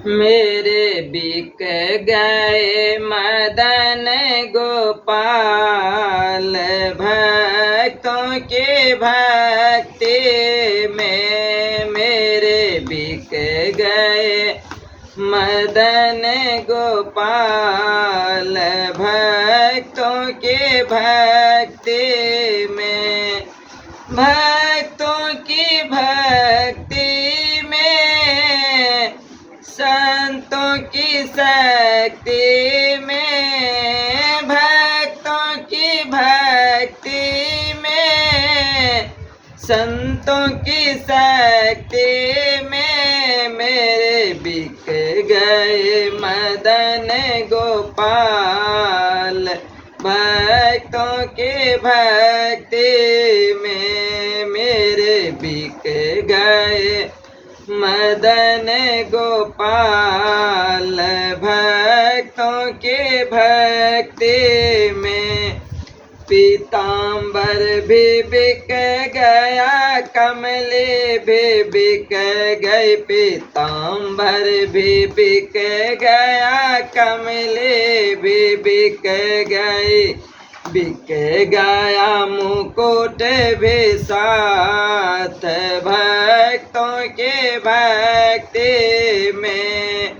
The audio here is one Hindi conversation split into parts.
मेरे बिक गए मदन गोपाल, भक्तों के भक्ति में मेरे बिक गए मदन गोपाल, भक्तों के भक्ति में, भक्तों की भक्ति में, संतों की शक्ति में, भक्तों की भक्ति में, संतों की शक्ति में मेरे बिक गए मदन गोपाल, भक्तों के भक्ति में मेरे बिक गए मदन गोपाल, भक्तों के भक्ति में। पीताम्बर भी बिक गया, कमले भी बिक गई, पीताम्बर भी बिक गया, कमले भी बिक गई, बिक गया मुकुट भी साथ, भक्तों के भक्ति में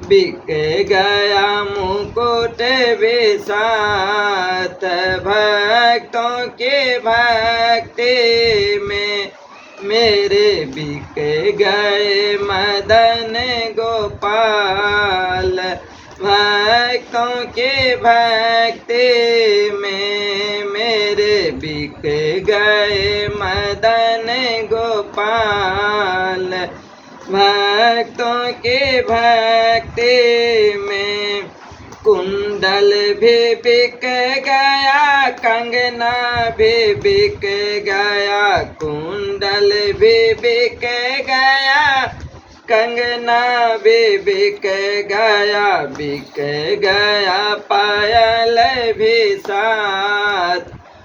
बिक गया मुकुट भी साथ, भक्तों के भक्ति में मेरे बिक गए मदन गोपाल, भक्तों के भक्ति में मेरे बिक गए मदन गोपाल, भक्तों के भक्ति में। कुंडल भी बिक गया, कंगना भी बिक गया, कुंडल भी बिक गया, कंगना भी बिक गया, बिक गया पायल भी साथ,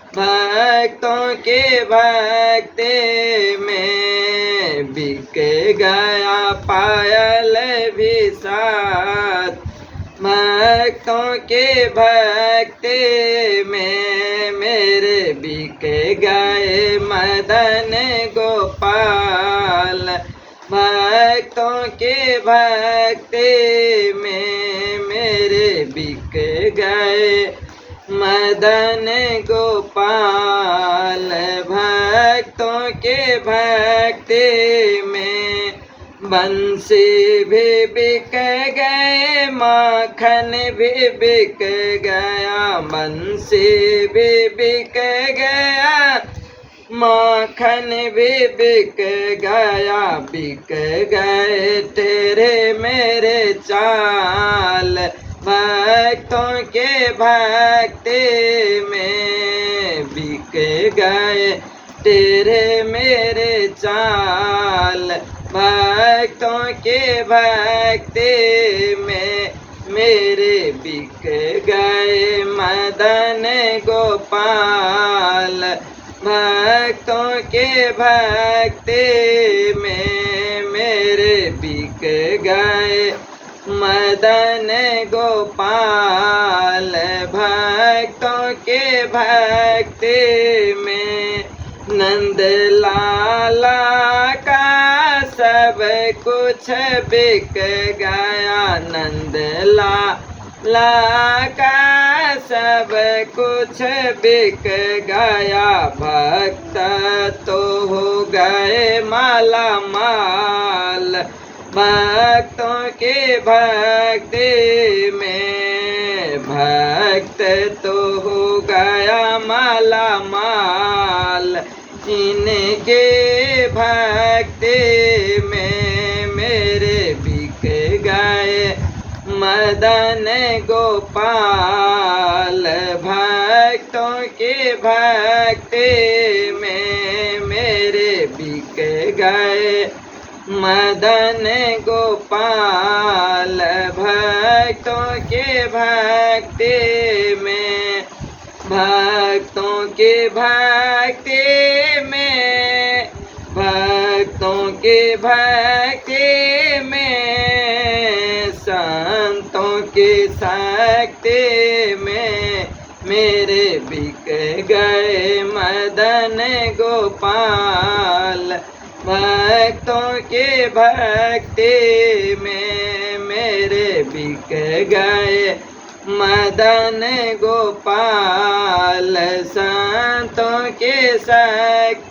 भक्तों के भक्ति में बिक गया पायल भी साथ, भक्तों के भक्ति में मेरे बिक गए मदन गोपाल, भक्तों के भक्ति में मेरे बिक गए मदन गोपाल, भक्तों के भक्ति में। बंसी भी बिक गए, माखन भी बिक गया, बंसी भी बिक गया, माखन भी बिक गया, बिक गए तेरे मेरे चाल, भक्तों के भक्ति में बिक गए तेरे मेरे चाल, भक्तों के भक्ति में मेरे बिक गए मदन गोपाल, भक्तों के भक्ति में मेरे बिक गए मदन गोपाल, भक्तों के भक्ति में। नंद लाला का सब कुछ बिक गया, नंद लाला का सब कुछ बिक गया, भक्त तो हो गए माला माल, भक्तों के भक्ति में भक्त तो हो गया माला माल, इनके भक्ति में मेरे बिक गए मदन गोपाल, भक्तों के भक्ति में मेरे बिक गए मदन गोपाल, भक्तों के भक्ति में, भक्तों के भक्ति में, भक्तों के भक्ति में के शक्ति में मेरे बिक गए मदन गोपाल। भक्तों के भक्ति में मेरे बिक गए मदन गोपाल। संतों के शक्ति